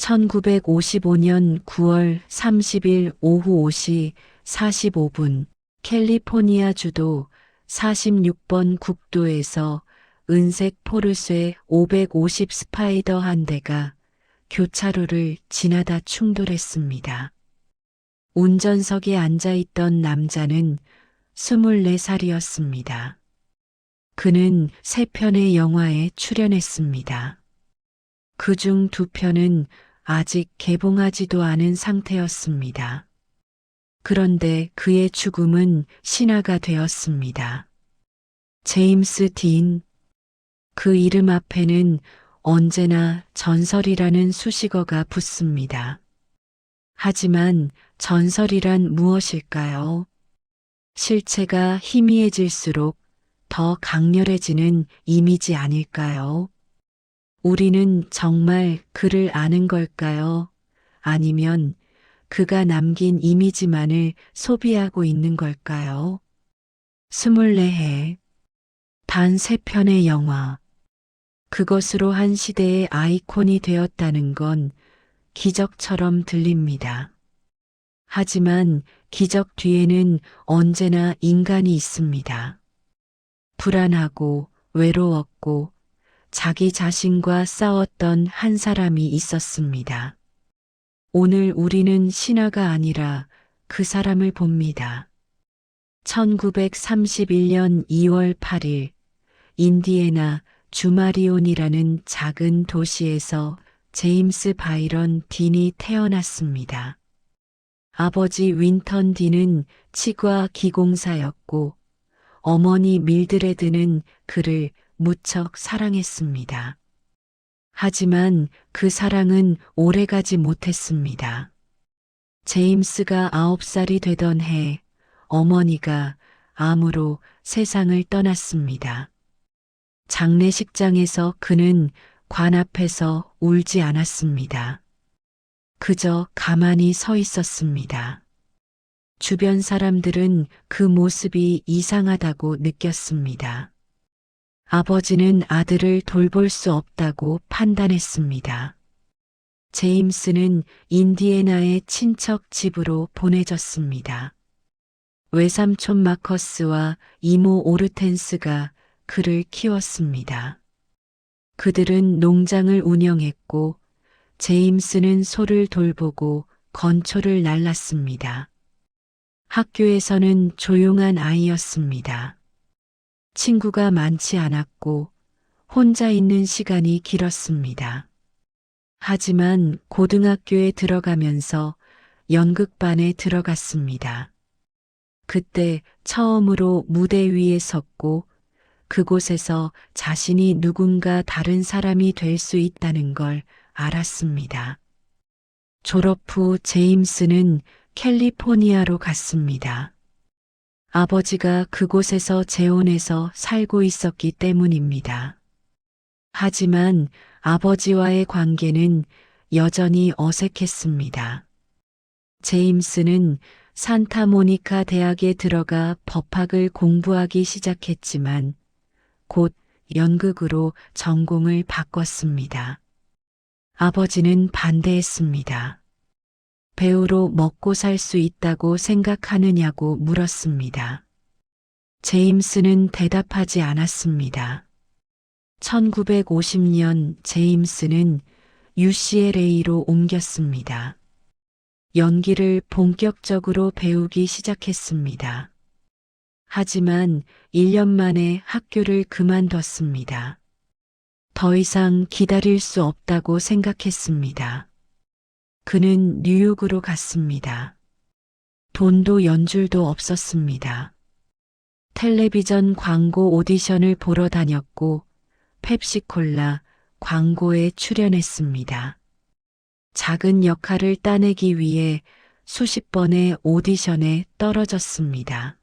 1955년 9월 30일 오후 5시 45분 캘리포니아 주도 46번 국도에서 은색 포르쉐 550 스파이더 한 대가 교차로를 지나다 충돌했습니다. 운전석에 앉아있던 남자는 24살이었습니다. 그는 3편의 영화에 출연했습니다. 그중 2편은 아직 개봉하지도 않은 상태였습니다. 그런데 그의 죽음은 신화가 되었습니다. 제임스 딘. 그 이름 앞에는 언제나 전설이라는 수식어가 붙습니다. 하지만 전설이란 무엇일까요? 실체가 희미해질수록 더 강렬해지는 이미지 아닐까요? 우리는 정말 그를 아는 걸까요? 아니면 그가 남긴 이미지만을 소비하고 있는 걸까요? 24해. 단 3편의 영화. 그것으로 한 시대의 아이콘이 되었다는 건 기적처럼 들립니다. 하지만 기적 뒤에는 언제나 인간이 있습니다. 불안하고 외로웠고 자기 자신과 싸웠던 한 사람이 있었습니다. 오늘 우리는 신화가 아니라 그 사람을 봅니다. 1931년 2월 8일 인디애나 주마리온이라는 작은 도시에서 제임스 바이런 딘이 태어났습니다. 아버지 윈턴 딘은 치과 기공사였고 어머니 밀드레드는 그를 무척 사랑했습니다. 하지만 그 사랑은 오래가지 못했습니다. 제임스가 9살이 되던 해 어머니가 암으로 세상을 떠났습니다. 장례식장에서 그는 관 앞에서 울지 않았습니다. 그저 가만히 서 있었습니다. 주변 사람들은 그 모습이 이상하다고 느꼈습니다. 아버지는 아들을 돌볼 수 없다고 판단했습니다. 제임스는 인디애나의 친척 집으로 보내졌습니다. 외삼촌 마커스와 이모 오르텐스가 그를 키웠습니다. 그들은 농장을 운영했고 제임스는 소를 돌보고 건초를 날랐습니다. 학교에서는 조용한 아이였습니다. 친구가 많지 않았고 혼자 있는 시간이 길었습니다. 하지만 고등학교에 들어가면서 연극반에 들어갔습니다. 그때 처음으로 무대 위에 섰고 그곳에서 자신이 누군가 다른 사람이 될 수 있다는 걸 알았습니다. 졸업 후 제임스는 캘리포니아로 갔습니다. 아버지가 그곳에서 재혼해서 살고 있었기 때문입니다. 하지만 아버지와의 관계는 여전히 어색했습니다. 제임스는 산타모니카 대학에 들어가 법학을 공부하기 시작했지만 곧 연극으로 전공을 바꿨습니다. 아버지는 반대했습니다. 배우로 먹고 살 수 있다고 생각하느냐고 물었습니다. 제임스는 대답하지 않았습니다. 1950년 제임스는 UCLA로 옮겼습니다. 연기를 본격적으로 배우기 시작했습니다. 하지만 1년 만에 학교를 그만뒀습니다. 더 이상 기다릴 수 없다고 생각했습니다. 그는 뉴욕으로 갔습니다. 돈도 연줄도 없었습니다. 텔레비전 광고 오디션을 보러 다녔고 펩시콜라 광고에 출연했습니다. 작은 역할을 따내기 위해 수십 번의 오디션에 떨어졌습니다.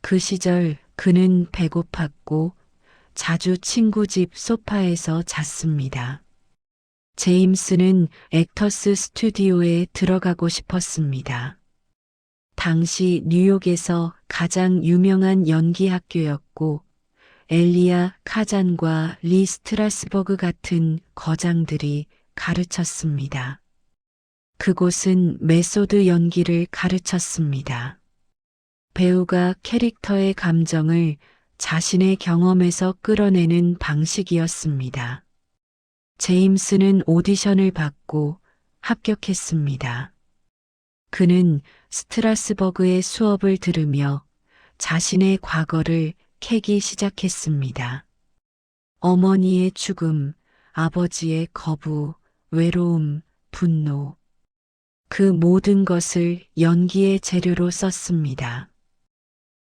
그 시절 그는 배고팠고 자주 친구 집 소파에서 잤습니다. 제임스는 액터스 스튜디오에 들어가고 싶었습니다. 당시 뉴욕에서 가장 유명한 연기 학교였고 엘리야 카잔과 리 스트라스버그 같은 거장들이 가르쳤습니다. 그곳은 메소드 연기를 가르쳤습니다. 배우가 캐릭터의 감정을 자신의 경험에서 끌어내는 방식이었습니다. 제임스는 오디션을 받고 합격했습니다. 그는 스트라스버그의 수업을 들으며 자신의 과거를 캐기 시작했습니다. 어머니의 죽음, 아버지의 거부, 외로움, 분노. 그 모든 것을 연기의 재료로 썼습니다.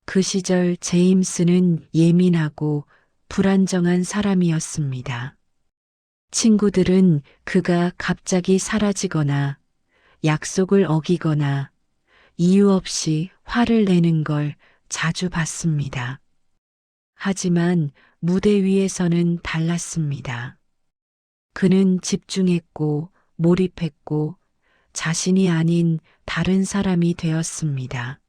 그 시절 제임스는 예민하고 불안정한 사람이었습니다. 친구들은 그가 갑자기 사라지거나 약속을 어기거나 이유 없이 화를 내는 걸 자주 봤습니다. 하지만 무대 위에서는 달랐습니다. 그는 집중했고 몰입했고 자신이 아닌 다른 사람이 되었습니다.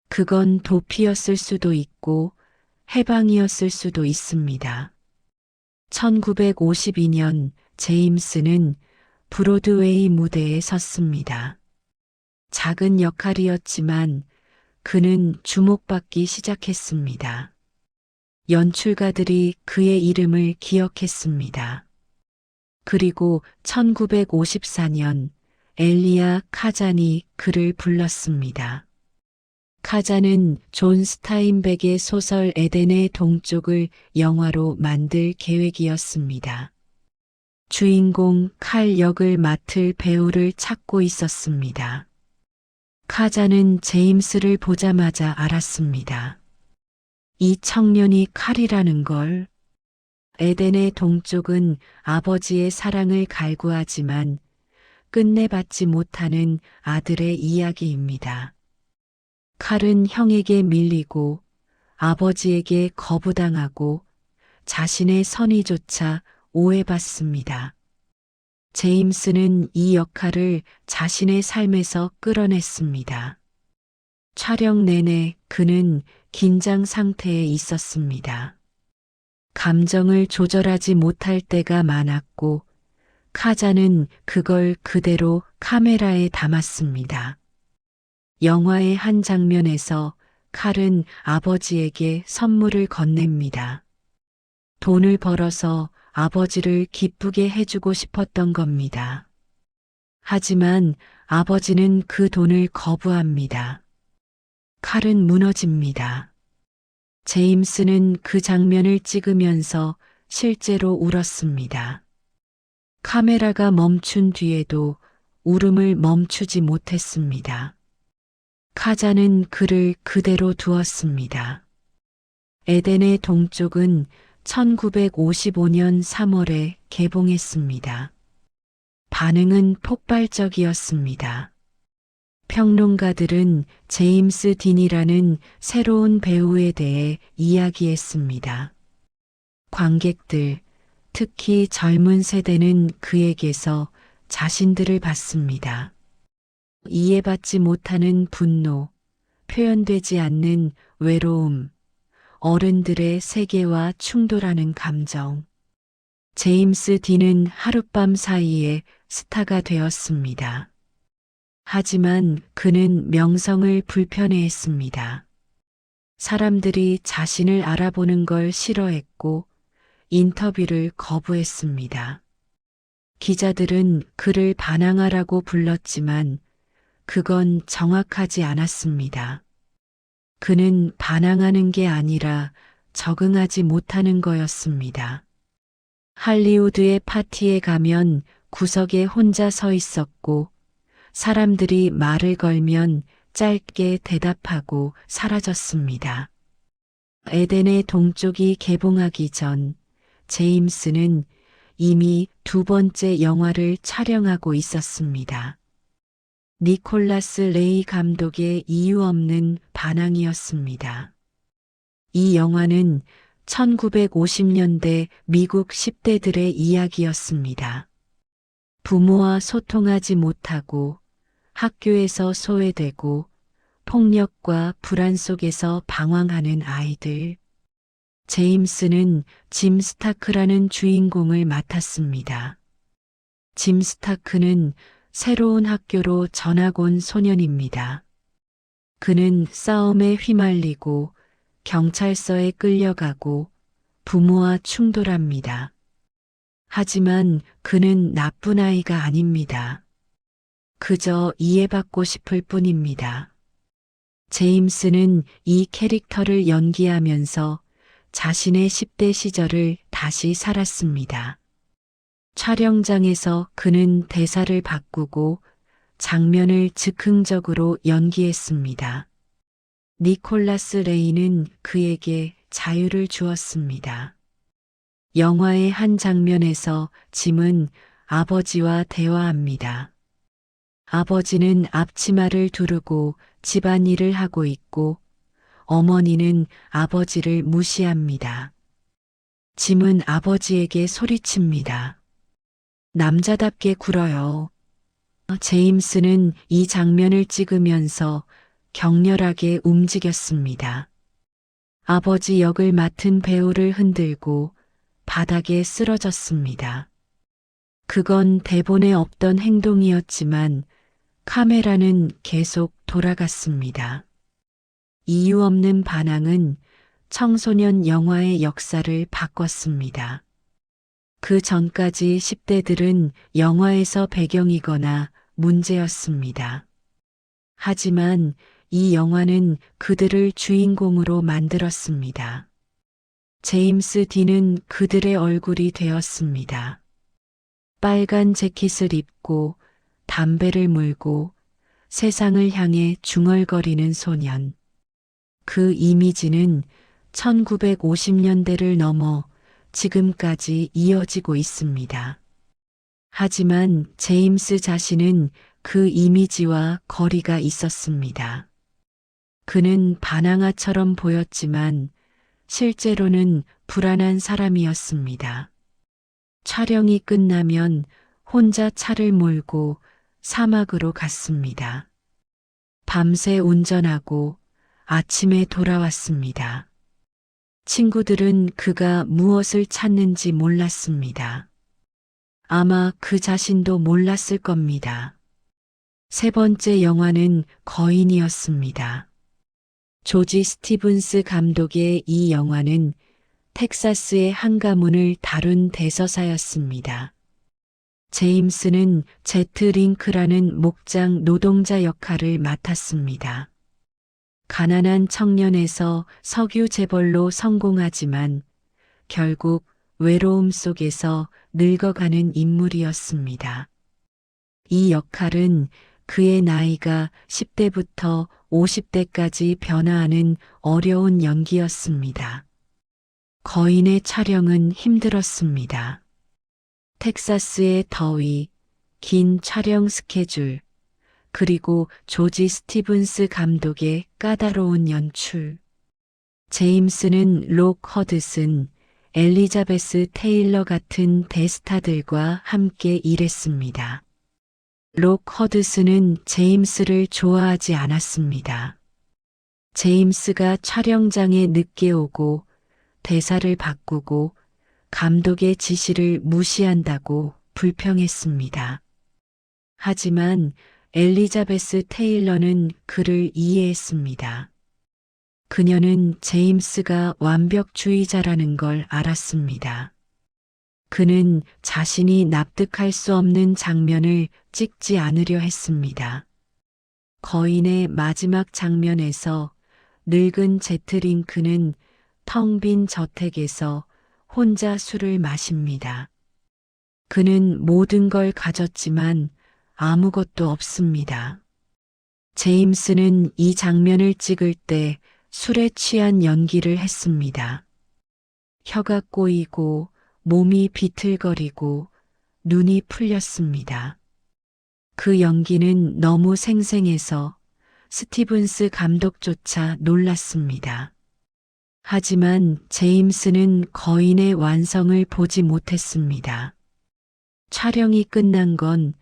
그건 도피였을 수도 있고 해방이었을 수도 있습니다. 1952년 제임스는 브로드웨이 무대에 섰습니다. 작은 역할이었지만 그는 주목받기 시작했습니다. 연출가들이 그의 이름을 기억했습니다. 그리고 1954년 엘리야 카잔이 그를 불렀습니다. 카잔은 존 스타인백의 소설 에덴의 동쪽을 영화로 만들 계획이었습니다. 주인공 칼 역을 맡을 배우를 찾고 있었습니다. 카잔은 제임스를 보자마자 알았습니다. 이 청년이 칼이라는 걸. 에덴의 동쪽은 아버지의 사랑을 갈구하지만 끝내 받지 못하는 아들의 이야기입니다. 칼은 형에게 밀리고 아버지에게 거부당하고 자신의 선의조차 오해받습니다. 제임스는 이 역할을 자신의 삶에서 끌어냈습니다. 촬영 내내 그는 긴장 상태에 있었습니다. 감정을 조절하지 못할 때가 많았고 카자는 그걸 그대로 카메라에 담았습니다. 영화의 한 장면에서 칼은 아버지에게 선물을 건넵니다. 돈을 벌어서 아버지를 기쁘게 해주고 싶었던 겁니다. 하지만 아버지는 그 돈을 거부합니다. 칼은 무너집니다. 제임스는 그 장면을 찍으면서 실제로 울었습니다. 카메라가 멈춘 뒤에도 울음을 멈추지 못했습니다. 카자는 그를 그대로 두었습니다. 에덴의 동쪽은 1955년 3월에 개봉했습니다. 반응은 폭발적이었습니다. 평론가들은 제임스 딘이라는 새로운 배우에 대해 이야기했습니다. 관객들, 특히 젊은 세대는 그에게서 자신들을 봤습니다. 이해받지 못하는 분노, 표현되지 않는 외로움, 어른들의 세계와 충돌하는 감정. 제임스 딘은 하룻밤 사이에 스타가 되었습니다. 하지만 그는 명성을 불편해했습니다. 사람들이 자신을 알아보는 걸 싫어했고 인터뷰를 거부했습니다. 기자들은 그를 반항하라고 불렀지만 그건 정확하지 않았습니다. 그는 반항하는 게 아니라 적응하지 못하는 거였습니다. 할리우드의 파티에 가면 구석에 혼자 서 있었고 사람들이 말을 걸면 짧게 대답하고 사라졌습니다. 에덴의 동쪽이 개봉하기 전 제임스는 이미 두 번째 영화를 촬영하고 있었습니다. 니콜라스 레이 감독의 이유 없는 반항이었습니다. 이 영화는 1950년대 미국 10대들의 이야기였습니다. 부모와 소통하지 못하고 학교에서 소외되고 폭력과 불안 속에서 방황하는 아이들. 제임스는 짐 스타크라는 주인공을 맡았습니다. 짐 스타크는 새로운 학교로 전학 온 소년입니다. 그는 싸움에 휘말리고 경찰서에 끌려가고 부모와 충돌합니다. 하지만 그는 나쁜 아이가 아닙니다. 그저 이해받고 싶을 뿐입니다. 제임스는 이 캐릭터를 연기하면서 자신의 10대 시절을 다시 살았습니다. 촬영장에서 그는 대사를 바꾸고 장면을 즉흥적으로 연기했습니다. 니콜라스 레이는 그에게 자유를 주었습니다. 영화의 한 장면에서 짐은 아버지와 대화합니다. 아버지는 앞치마를 두르고 집안일을 하고 있고 어머니는 아버지를 무시합니다. 짐은 아버지에게 소리칩니다. 남자답게 굴어요. 제임스는 이 장면을 찍으면서 격렬하게 움직였습니다. 아버지 역을 맡은 배우를 흔들고 바닥에 쓰러졌습니다. 그건 대본에 없던 행동이었지만 카메라는 계속 돌아갔습니다. 이유 없는 반항은 청소년 영화의 역사를 바꿨습니다. 그 전까지 10대들은 영화에서 배경이거나 문제였습니다. 하지만 이 영화는 그들을 주인공으로 만들었습니다. 제임스 딘은 그들의 얼굴이 되었습니다. 빨간 재킷을 입고 담배를 물고 세상을 향해 중얼거리는 소년. 그 이미지는 1950년대를 넘어 지금까지 이어지고 있습니다. 하지만 제임스 자신은 그 이미지와 거리가 있었습니다. 그는 반항아처럼 보였지만 실제로는 불안한 사람이었습니다. 촬영이 끝나면 혼자 차를 몰고 사막으로 갔습니다. 밤새 운전하고 아침에 돌아왔습니다. 친구들은 그가 무엇을 찾는지 몰랐습니다. 아마 그 자신도 몰랐을 겁니다. 세 번째 영화는 거인이었습니다. 조지 스티븐스 감독의 이 영화는 텍사스의 한 가문을 다룬 대서사였습니다. 제임스는 제트 링크라는 목장 노동자 역할을 맡았습니다. 가난한 청년에서 석유 재벌로 성공하지만 결국 외로움 속에서 늙어가는 인물이었습니다. 이 역할은 그의 나이가 10대부터 50대까지 변화하는 어려운 연기였습니다. 거인의 촬영은 힘들었습니다. 텍사스의 더위, 긴 촬영 스케줄, 그리고 조지 스티븐스 감독의 까다로운 연출. 제임스는 록 허드슨, 엘리자베스 테일러 같은 대스타들과 함께 일했습니다. 록 허드슨은 제임스를 좋아하지 않았습니다. 제임스가 촬영장에 늦게 오고 대사를 바꾸고 감독의 지시를 무시한다고 불평했습니다. 하지만 엘리자베스 테일러는 그를 이해했습니다. 그녀는 제임스가 완벽주의자라는 걸 알았습니다. 그는 자신이 납득할 수 없는 장면을 찍지 않으려 했습니다. 거인의 마지막 장면에서 늙은 제트 링크는 텅 빈 저택에서 혼자 술을 마십니다. 그는 모든 걸 가졌지만 아무것도 없습니다. 제임스는 이 장면을 찍을 때 술에 취한 연기를 했습니다. 혀가 꼬이고 몸이 비틀거리고 눈이 풀렸습니다. 그 연기는 너무 생생해서 스티븐스 감독조차 놀랐습니다. 하지만 제임스는 거인의 완성을 보지 못했습니다. 촬영이 끝난 건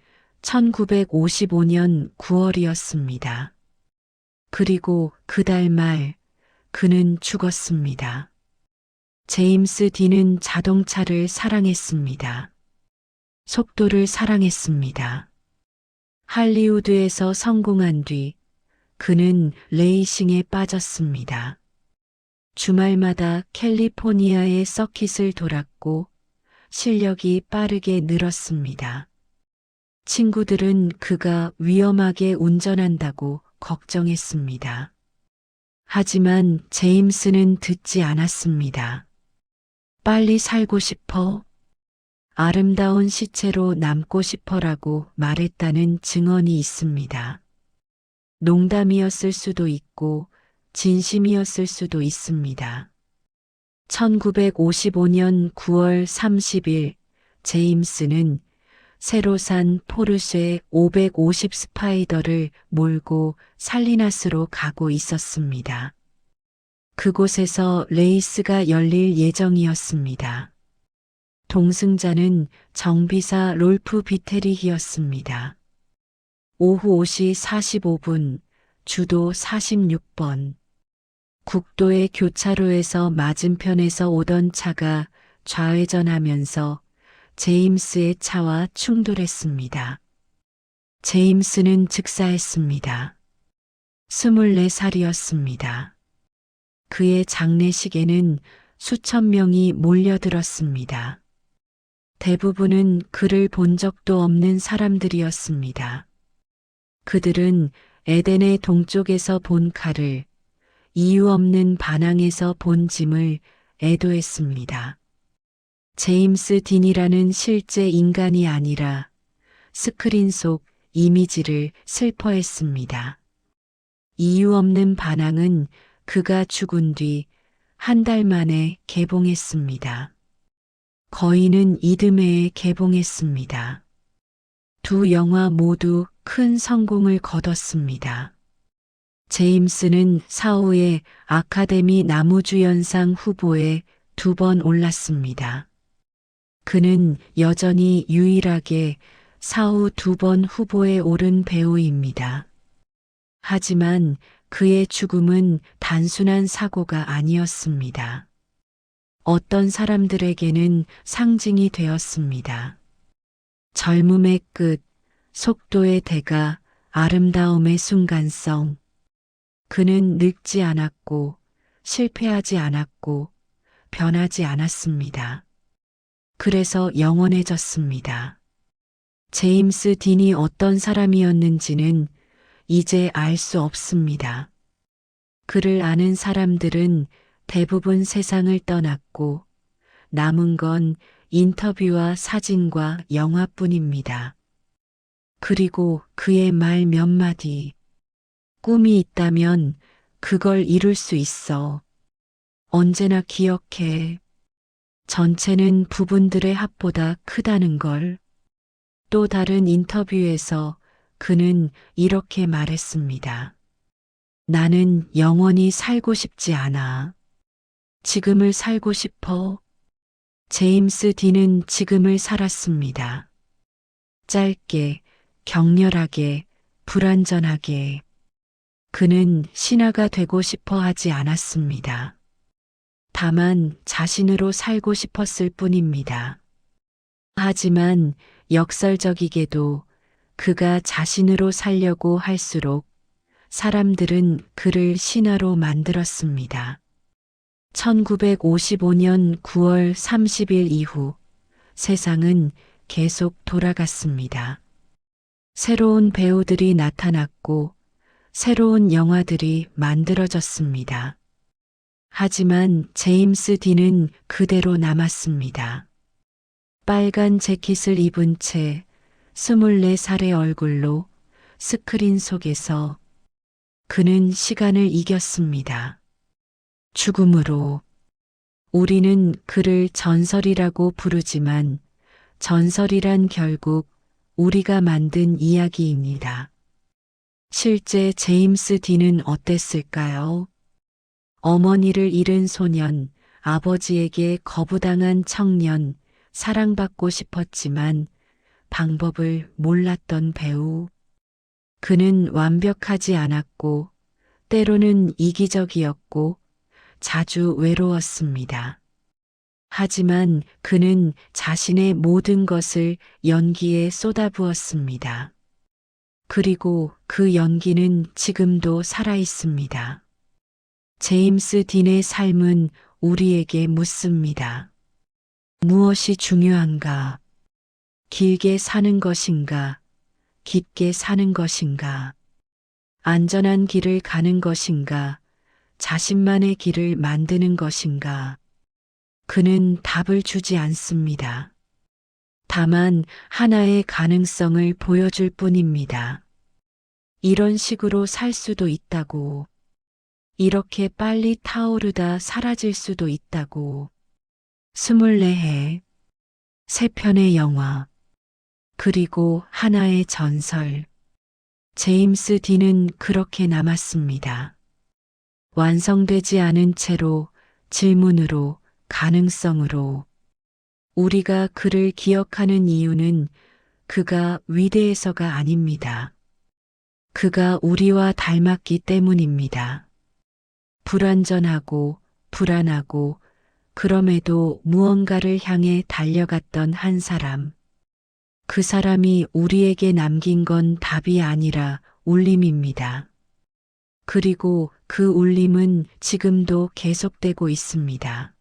1955년 9월이었습니다. 그리고 그달 말 그는 죽었습니다. 제임스 딘은 자동차를 사랑했습니다. 속도를 사랑했습니다. 할리우드에서 성공한 뒤 그는 레이싱에 빠졌습니다. 주말마다 캘리포니아의 서킷을 돌았고 실력이 빠르게 늘었습니다. 친구들은 그가 위험하게 운전한다고 걱정했습니다. 하지만 제임스는 듣지 않았습니다. 빨리 살고 싶어. 아름다운 시체로 남고 싶어라고 말했다는 증언이 있습니다. 농담이었을 수도 있고 진심이었을 수도 있습니다. 1955년 9월 30일 제임스는 새로 산 포르쉐 550 스파이더를 몰고 살리나스로 가고 있었습니다. 그곳에서 레이스가 열릴 예정이었습니다. 동승자는 정비사 롤프 비테리히였습니다. 오후 5시 45분, 주도 46번. 국도의 교차로에서 맞은편에서 오던 차가 좌회전하면서 제임스의 차와 충돌했습니다. 제임스는 즉사했습니다. 24살이었습니다. 그의 장례식에는 수천 명이 몰려들었습니다. 대부분은 그를 본 적도 없는 사람들이었습니다. 그들은 에덴의 동쪽에서 본 칼을, 이유 없는 반항에서 본 짐을 애도했습니다. 제임스 딘이라는 실제 인간이 아니라 스크린 속 이미지를 슬퍼했습니다. 이유 없는 반항은 그가 죽은 뒤 한 달 만에 개봉했습니다. 거인은 이듬해에 개봉했습니다. 두 영화 모두 큰 성공을 거뒀습니다. 제임스는 사후에 아카데미 남우주연상 후보에 2번 올랐습니다. 그는 여전히 유일하게 사후 2번 후보에 오른 배우입니다. 하지만 그의 죽음은 단순한 사고가 아니었습니다. 어떤 사람들에게는 상징이 되었습니다. 젊음의 끝, 속도의 대가, 아름다움의 순간성. 그는 늙지 않았고, 실패하지 않았고, 변하지 않았습니다. 그래서 영원해졌습니다. 제임스 딘이 어떤 사람이었는지는 이제 알 수 없습니다. 그를 아는 사람들은 대부분 세상을 떠났고 남은 건 인터뷰와 사진과 영화뿐입니다. 그리고 그의 말 몇 마디. 꿈이 있다면 그걸 이룰 수 있어. 언제나 기억해. 전체는 부분들의 합보다 크다는 걸. 또 다른 인터뷰에서 그는 이렇게 말했습니다. 나는 영원히 살고 싶지 않아. 지금을 살고 싶어. 제임스 딘은 지금을 살았습니다. 짧게, 격렬하게, 불완전하게. 그는 신화가 되고 싶어 하지 않았습니다. 다만 자신으로 살고 싶었을 뿐입니다. 하지만 역설적이게도 그가 자신으로 살려고 할수록 사람들은 그를 신화로 만들었습니다. 1955년 9월 30일 이후 세상은 계속 돌아갔습니다. 새로운 배우들이 나타났고 새로운 영화들이 만들어졌습니다. 하지만 제임스 딘은 그대로 남았습니다. 빨간 재킷을 입은 채 24살의 얼굴로 스크린 속에서 그는 시간을 이겼습니다. 죽음으로. 우리는 그를 전설이라고 부르지만 전설이란 결국 우리가 만든 이야기입니다. 실제 제임스 딘은 어땠을까요? 어머니를 잃은 소년, 아버지에게 거부당한 청년, 사랑받고 싶었지만 방법을 몰랐던 배우. 그는 완벽하지 않았고 때로는 이기적이었고 자주 외로웠습니다. 하지만 그는 자신의 모든 것을 연기에 쏟아부었습니다. 그리고 그 연기는 지금도 살아 있습니다. 제임스 딘의 삶은 우리에게 묻습니다. 무엇이 중요한가? 길게 사는 것인가? 깊게 사는 것인가? 안전한 길을 가는 것인가? 자신만의 길을 만드는 것인가? 그는 답을 주지 않습니다. 다만 하나의 가능성을 보여줄 뿐입니다. 이런 식으로 살 수도 있다고. 이렇게 빨리 타오르다 사라질 수도 있다고. 24해, 3편의 영화, 그리고 하나의 전설. 제임스 딘은 그렇게 남았습니다. 완성되지 않은 채로, 질문으로, 가능성으로. 우리가 그를 기억하는 이유는 그가 위대해서가 아닙니다. 그가 우리와 닮았기 때문입니다. 불완전하고 불안하고 그럼에도 무언가를 향해 달려갔던 한 사람. 그 사람이 우리에게 남긴 건 답이 아니라 울림입니다. 그리고 그 울림은 지금도 계속되고 있습니다.